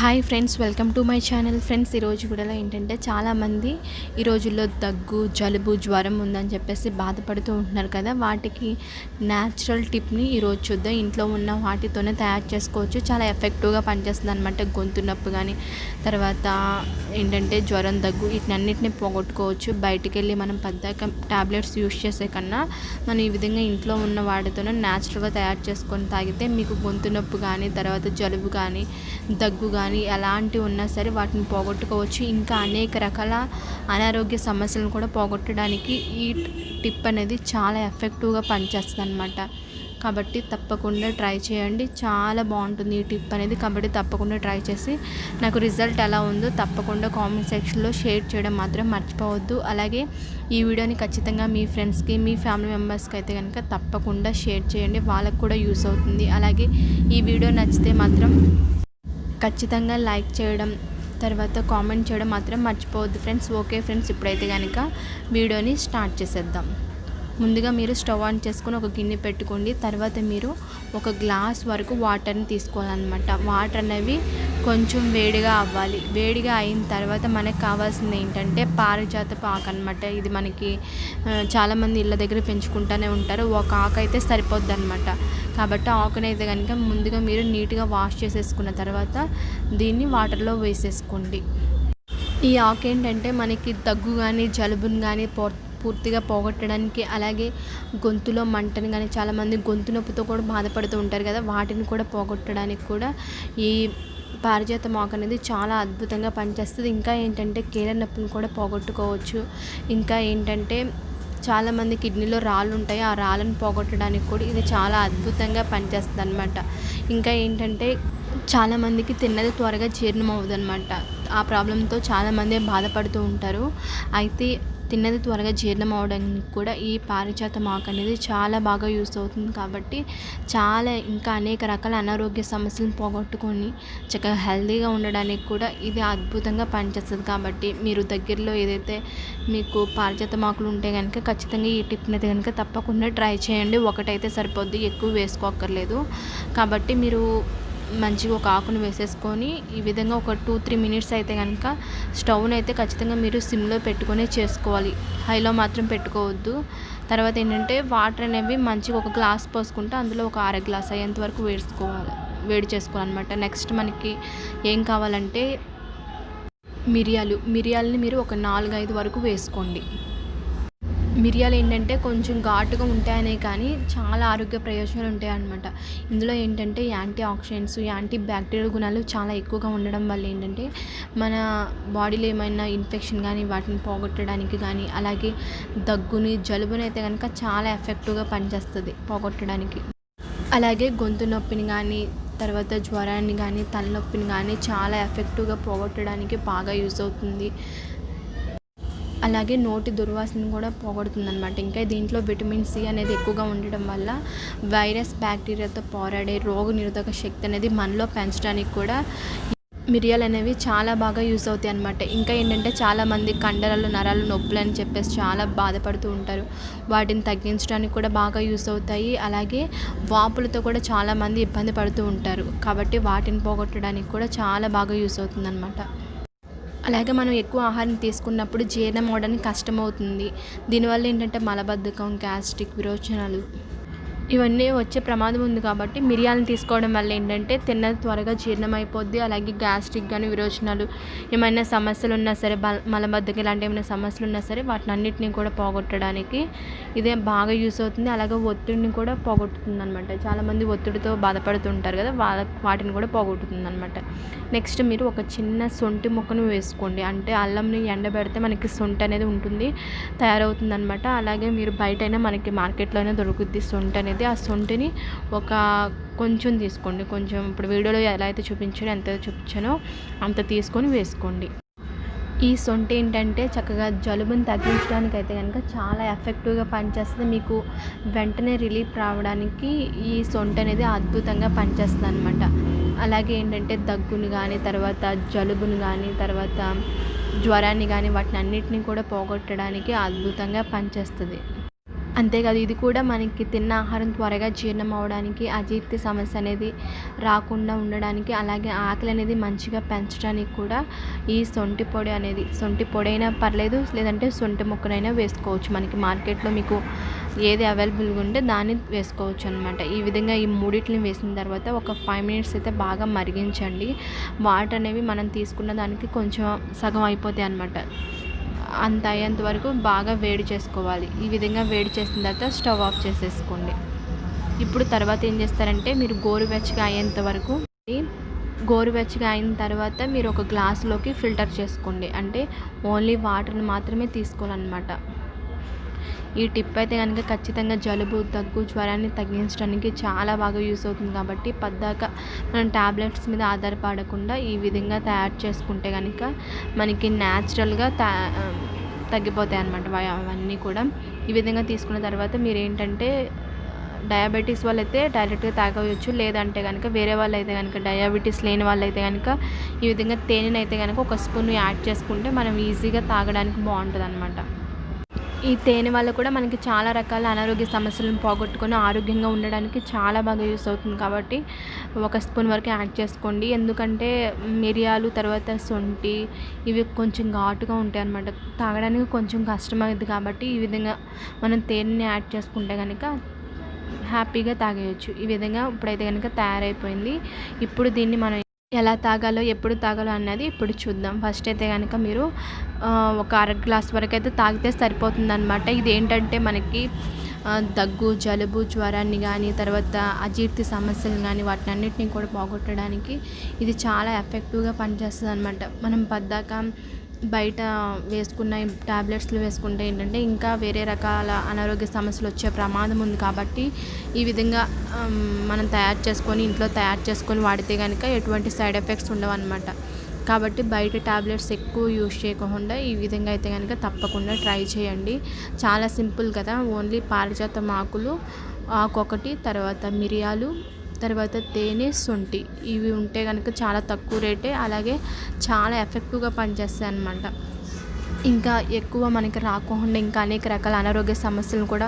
Hi friends, welcome to my channel. Friends, ఈరోజు కూడా ఏంటంటే చాలామంది ఈ రోజుల్లో దగ్గు, జలుబు, జ్వరం ఉందని చెప్పేసి బాధపడుతూ ఉంటున్నారు కదా. వాటికి న్యాచురల్ టిప్ని ఈరోజు చూద్దాం. ఇంట్లో ఉన్న వాటితోనే తయారు చేసుకోవచ్చు. చాలా ఎఫెక్టివ్గా పనిచేస్తుంది అనమాట. గొంతు నొప్పి కానీ, తర్వాత ఏంటంటే జ్వరం, దగ్గు వీటినన్నిటిని పోగొట్టుకోవచ్చు. బయటికి వెళ్ళి మనం పెద్దగా టాబ్లెట్స్ యూస్ చేసే కన్నా మనం ఈ విధంగా ఇంట్లో ఉన్న వాటితోనే న్యాచురల్గా తయారు చేసుకొని తాగితే మీకు గొంతు నొప్పి కానీ, తర్వాత జలుబు కానీ, దగ్గు కానీ ఎలాంటివి ఉన్నా సరే వాటిని పోగొట్టుకోవచ్చు. ఇంకా అనేక రకాల అనారోగ్య సమస్యలను కూడా పోగొట్టడానికి ఈ టిప్ అనేది చాలా ఎఫెక్టివ్గా పనిచేస్తుంది అనమాట. కాబట్టి తప్పకుండా ట్రై చేయండి. చాలా బాగుంటుంది ఈ టిప్ అనేది. కాబట్టి తప్పకుండా ట్రై చేసి నాకు రిజల్ట్ ఎలా ఉందో తప్పకుండా కామెంట్ సెక్షన్లో షేర్ చేయడం మాత్రం మర్చిపోవద్దు. అలాగే ఈ వీడియోని ఖచ్చితంగా మీ ఫ్రెండ్స్కి, మీ ఫ్యామిలీ మెంబర్స్కి అయితే కనుక తప్పకుండా షేర్ చేయండి. వాళ్ళకు కూడా యూస్ అవుతుంది. అలాగే ఈ వీడియో నచ్చితే మాత్రం ఖచ్చితంగా లైక్ చేయడం, తర్వాత కామెంట్ చేయడం మాత్రం మర్చిపోవద్దు ఫ్రెండ్స్. ఓకే ఫ్రెండ్స్, ఇప్పుడైతే కనుక వీడియోని స్టార్ట్ చేసేద్దాం. ముందుగా మీరు స్టవ్ ఆన్ చేసుకొని ఒక గిన్నె పెట్టుకోండి. తర్వాత మీరు ఒక గ్లాస్ వరకు వాటర్ని తీసుకోవాలన్నమాట. వాటర్ అనేవి కొంచెం వేడిగా అవ్వాలి. వేడిగా అయిన తర్వాత మనకు కావాల్సింది ఏంటంటే పారిజాతపు ఆకు అనమాట. ఇది మనకి చాలామంది ఇళ్ళ దగ్గర పెంచుకుంటూనే ఉంటారు. ఒక ఆకు అయితే సరిపోద్ది అనమాట. కాబట్టి ఆకునైతే కనుక ముందుగా మీరు నీట్గా వాష్ చేసేసుకున్న తర్వాత దీన్ని వాటర్లో వేసేసుకోండి. ఈ ఆకు ఏంటంటే మనకి దగ్గు కానీ, జలుబుని కానీ పూర్తిగా పోగొట్టడానికి, అలాగే గొంతులో మంటని కానీ, చాలామంది గొంతు నొప్పితో కూడా బాధపడుతూ ఉంటారు కదా, వాటిని కూడా పోగొట్టడానికి కూడా ఈ పారిజాత ఆకు అనేది చాలా అద్భుతంగా పనిచేస్తుంది. ఇంకా ఏంటంటే కీళ్ళ నొప్పిని కూడా పోగొట్టుకోవచ్చు. ఇంకా ఏంటంటే చాలామంది కిడ్నీలో రాళ్ళు ఉంటాయి. ఆ రాళ్ళను పోగొట్టడానికి కూడా ఇది చాలా అద్భుతంగా పనిచేస్తుంది అనమాట. ఇంకా ఏంటంటే చాలామందికి తిన్నది త్వరగా జీర్ణం అవ్వదు అనమాట. ఆ ప్రాబ్లంతో చాలామంది బాధపడుతూ ఉంటారు. అయితే తిన్నది త్వరగా జీర్ణం అవడానికి కూడా ఈ పారిజాత ఆకు అనేది చాలా బాగా యూస్ అవుతుంది. కాబట్టి ఇంకా అనేక రకాల అనారోగ్య సమస్యలను పోగొట్టుకొని చక్కగా హెల్తీగా ఉండడానికి కూడా ఇది అద్భుతంగా పనిచేస్తుంది. కాబట్టి మీరు దగ్గరలో ఏదైతే మీకు పారిజాత ఆకులు ఉంటే కనుక ఖచ్చితంగా ఈ టిప్ని అయితే కనుక తప్పకుండా ట్రై చేయండి. ఒకటైతే సరిపోద్ది, ఎక్కువ వేసుకోక్కర్లేదు. కాబట్టి మీరు మంచిగా ఒక ఆకును వేసేసుకొని ఈ విధంగా ఒక 2-3 మినిట్స్ అయితే కనుక స్టవ్ని అయితే ఖచ్చితంగా మీరు సిమ్లో పెట్టుకొని చేసుకోవాలి. హైలో మాత్రం పెట్టుకోవద్దు. తర్వాత ఏంటంటే వాటర్ అనేవి మంచిగా ఒక గ్లాస్ పోసుకుంటే అందులో ఒక అర గ్లాస్ అయ్యేంత వరకు వేడి చేసుకోవాలన్నమాట. నెక్స్ట్ మనకి ఏం కావాలంటే మిరియాలని మీరు ఒక 4-5 వరకు వేసుకోండి. మిరియాలు ఏంటంటే కొంచెం ఘాటుగా ఉంటాయనే కానీ చాలా ఆరోగ్య ప్రయోజనాలు ఉంటాయన్నమాట. ఇందులో ఏంటంటే యాంటీ ఆక్సిడెంట్స్, యాంటీ బ్యాక్టీరియల్ గుణాలు చాలా ఎక్కువగా ఉండడం వల్ల ఏంటంటే మన బాడీలో ఏమైనా ఇన్ఫెక్షన్ కానీ వాటిని పోగొట్టడానికి కానీ, అలాగే దగ్గుని, జలుబుని అయితే కనుక చాలా ఎఫెక్టివ్గా పనిచేస్తుంది పోగొట్టడానికి. అలాగే గొంతు నొప్పిని కానీ, తర్వాత జ్వరాన్ని కానీ, తలనొప్పిని కానీ చాలా ఎఫెక్టివ్గా పోగొట్టడానికి బాగా యూజ్ అవుతుంది. అలాగే నోటి దుర్వాసన కూడా పోగొడుతుంది అనమాట. ఇంకా దీంట్లో విటమిన్ సి అనేది ఎక్కువగా ఉండడం వల్ల వైరస్, బ్యాక్టీరియాతో పోరాడే రోగ నిరోధక శక్తి అనేది మనలో పెంచడానికి కూడా మిరియాలు అనేవి చాలా బాగా యూస్ అవుతాయి అనమాట. ఇంకా ఏంటంటే చాలామంది కండరాలు, నరాలు నొప్పులు అని చెప్పేసి చాలా బాధపడుతూ ఉంటారు. వాటిని తగ్గించడానికి కూడా బాగా యూస్ అవుతాయి. అలాగే వాపులతో కూడా చాలామంది ఇబ్బంది పడుతూ ఉంటారు. కాబట్టి వాటిని పోగొట్టడానికి కూడా చాలా బాగా యూస్ అవుతుంది అనమాట. అలాగే మనం ఎక్కువ ఆహారం తీసుకున్నప్పుడు జీర్ణం అవ్వడానికి కష్టమవుతుంది. దీనివల్ల ఏంటంటే మలబద్ధకం, గ్యాస్ట్రిక్, విరోచనాలు ఇవన్నీ వచ్చే ప్రమాదం ఉంది. కాబట్టి మిరియాలను తీసుకోవడం వల్ల ఏంటంటే తిన్నది త్వరగా జీర్ణం అయిపోద్ది. అలాగే గ్యాస్ట్రిక్ కానీ, విరోచనాలు ఏమైనా సమస్యలు ఉన్నా సరే, మలబద్ధకం ఇలాంటి ఏమైనా సమస్యలు ఉన్నా సరే వాటిని అన్నిటిని కూడా పోగొట్టడానికి ఇదే బాగా యూస్ అవుతుంది. అలాగే ఒత్తిడిని కూడా పోగొట్టుతుంది అనమాట. చాలామంది ఒత్తిడితో బాధపడుతుంటారు కదా, వాటిని కూడా పోగొట్టుతుంది అనమాట. నెక్స్ట్ మీరు ఒక చిన్న సొంటి ముక్కను వేసుకోండి. అంటే అల్లంని ఎండబెడితే మనకి సొంటి అనేది ఉంటుంది, తయారవుతుంది అనమాట. అలాగే మీరు బయటైనా మనకి మార్కెట్లోనే దొరుకుద్ది సొంటి అనేది. ఆ సొంటిని ఒక కొంచెం తీసుకోండి. కొంచెం ఇప్పుడు వీడియోలో ఎలా అయితే చూపించానో, ఎంత చూపించానో అంత తీసుకొని వేసుకోండి. ఈ సొంటి ఏంటంటే చక్కగా జలుబుని తగ్గించడానికి అయితే కనుక చాలా ఎఫెక్టివ్గా పనిచేస్తుంది. మీకు వెంటనే రిలీఫ్ రావడానికి ఈ సొంటి అనేది అద్భుతంగా పనిచేస్తుంది అనమాట. అలాగే ఏంటంటే దగ్గుని కానీ, తర్వాత జలుబుని కానీ, తర్వాత జ్వరాన్ని కానీ వాటిని అన్నిటిని కూడా పోగొట్టడానికి అద్భుతంగా పనిచేస్తుంది. అంతేకాదు ఇది కూడా మనకి తిన్న ఆహారం త్వరగా జీర్ణం అవ్వడానికి, అజీర్తి సమస్య అనేది రాకుండా ఉండడానికి, అలాగే ఆకలి అనేది మంచిగా పెంచడానికి కూడా ఈ సొంటి పొడి అయినా పర్లేదు, లేదంటే సొంటి ముక్కనైనా వేసుకోవచ్చు. మనకి మార్కెట్లో మీకు ఏది అవైలబుల్గా ఉంటే దాన్ని వేసుకోవచ్చు అనమాట. ఈ విధంగా ఈ మూడిటిని వేసిన తర్వాత ఒక 5 మినిట్స్ అయితే బాగా మరిగించండి. వాటర్ అనేవి మనం తీసుకున్న దానికి కొంచెం సగం అయిపోతాయి అనమాట. అంత అయ్యేంత వరకు బాగా వేడి చేసుకోవాలి. ఈ విధంగా వేడి చేసిన తర్వాత స్టవ్ ఆఫ్ చేసేసుకోండి. ఇప్పుడు తర్వాత ఏం చేస్తారంటే మీరు గోరువెచ్చగా అయిన తర్వాత మీరు ఒక గ్లాసులోకి ఫిల్టర్ చేసుకోండి. అంటే ఓన్లీ వాటర్ని మాత్రమే తీసుకోవాలన్నమాట. ఈ టిప్ అయితే కనుక ఖచ్చితంగా జలుబు, దగ్గు, జ్వరాన్ని తగ్గించడానికి చాలా బాగా యూస్ అవుతుంది. కాబట్టి పద్దాక మనం ట్యాబ్లెట్స్ మీద ఆధారపడకుండా ఈ విధంగా తయారు చేసుకుంటే కనుక మనకి న్యాచురల్గా తగ్గిపోతాయి అన్నమాట అవన్నీ కూడా. ఈ విధంగా తీసుకున్న తర్వాత మీరు ఏంటంటే డయాబెటీస్ వాళ్ళైతే డైరెక్ట్గా తాగవచ్చు. లేదంటే కనుక వేరే వాళ్ళు అయితే కనుక డయాబెటీస్ లేని వాళ్ళు అయితే కనుక ఈ విధంగా తేనెని అయితే కనుక ఒక స్పూన్ యాడ్ చేసుకుంటే మనం ఈజీగా తాగడానికి బాగుంటుంది అనమాట. ఈ తేనె వల్ల కూడా మనకి చాలా రకాల అనారోగ్య సమస్యలను పోగొట్టుకొని ఆరోగ్యంగా ఉండడానికి చాలా బాగా యూస్ అవుతుంది. కాబట్టి ఒక స్పూన్ వరకు యాడ్ చేసుకోండి. ఎందుకంటే మిరియాలు, తర్వాత శొంఠి ఇవి కొంచెం ఘాటుగా ఉంటాయి అన్నమాట. తాగడానికి కొంచెం కష్టమైంది. కాబట్టి ఈ విధంగా మనం తేనెని యాడ్ చేసుకుంటే కనుక హ్యాపీగా తాగేయచ్చు. ఈ విధంగా ఇప్పుడైతే కనుక తయారైపోయింది. ఇప్పుడు దీన్ని మనం ఎలా తాగాలో, ఎప్పుడు తాగాలో అన్నది ఇప్పుడు చూద్దాం. ఫస్ట్ అయితే కనుక మీరు ఒక అర గ్లాస్ వరకు అయితే తాగితే సరిపోతుందన్నమాట. ఇది ఏంటంటే మనకి దగ్గు, జలుబు, జ్వరాన్ని కానీ, తర్వాత అజీర్తి సమస్యలు కానీ వాటినన్నిటిని కూడా పోగొట్టడానికి ఇది చాలా ఎఫెక్టివ్గా పనిచేస్తుంది అనమాట. మనం పద్దాక బయట వేసుకున్న టాబ్లెట్స్లు వేసుకుంటే ఏంటంటే ఇంకా వేరే రకాల అనారోగ్య సమస్యలు వచ్చే ప్రమాదం ఉంది. కాబట్టి ఈ విధంగా మనం ఇంట్లో తయారు చేసుకొని వాడితే కనుక ఎటువంటి సైడ్ ఎఫెక్ట్స్ ఉండవన్నమాట. కాబట్టి బయట టాబ్లెట్స్ ఎక్కువ యూజ్ చేయకుండా ఈ విధంగా అయితే కనుక తప్పకుండా ట్రై చేయండి. చాలా సింపుల్ కదా. ఓన్లీ పారిజాతం ఆకు ఒకటి, తర్వాత మిరియాలు, తర్వాత తేనె, శొంఠి ఇవి ఉంటే కనుక చాలా తక్కువ రేటే, అలాగే చాలా ఎఫెక్టివ్గా పనిచేస్తాయి అన్నమాట. ఇంకా ఎక్కువ మనకి రాకుండా ఇంకా అనేక రకాల అనారోగ్య సమస్యలను కూడా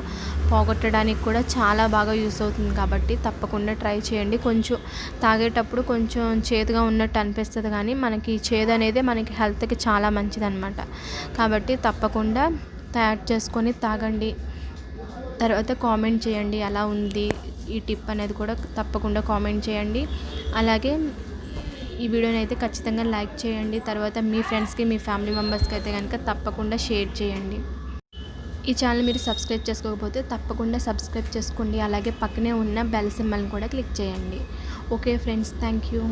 పోగొట్టడానికి కూడా చాలా బాగా యూస్ అవుతుంది. కాబట్టి తప్పకుండా ట్రై చేయండి. కొంచెం తాగేటప్పుడు కొంచెం చేదుగా ఉన్నట్టు అనిపిస్తుంది, కానీ మనకి చేదు అనేది మనకి హెల్త్కి చాలా మంచిదన్నమాట. కాబట్టి తప్పకుండా తయారు చేసుకొని తాగండి. తర్వాత కామెంట్ చేయండి ఎలా ఉంది ఈ టిప్ అనేది కూడా తప్పకుండా కామెంట్ చేయండి. అలాగే ఈ వీడియోని అయితే ఖచ్చితంగా లైక్ చేయండి. తర్వాత మీ ఫ్రెండ్స్కి, మీ ఫ్యామిలీ మెంబర్స్కి అయితే కనుక తప్పకుండా షేర్ చేయండి. ఈ ఛానల్ మీరు సబ్స్క్రైబ్ చేసుకోకపోతే తప్పకుండా సబ్స్క్రైబ్ చేసుకోండి. అలాగే పక్కనే ఉన్న బెల్ సింబల్ని కూడా క్లిక్ చేయండి. Okay friends, thank you.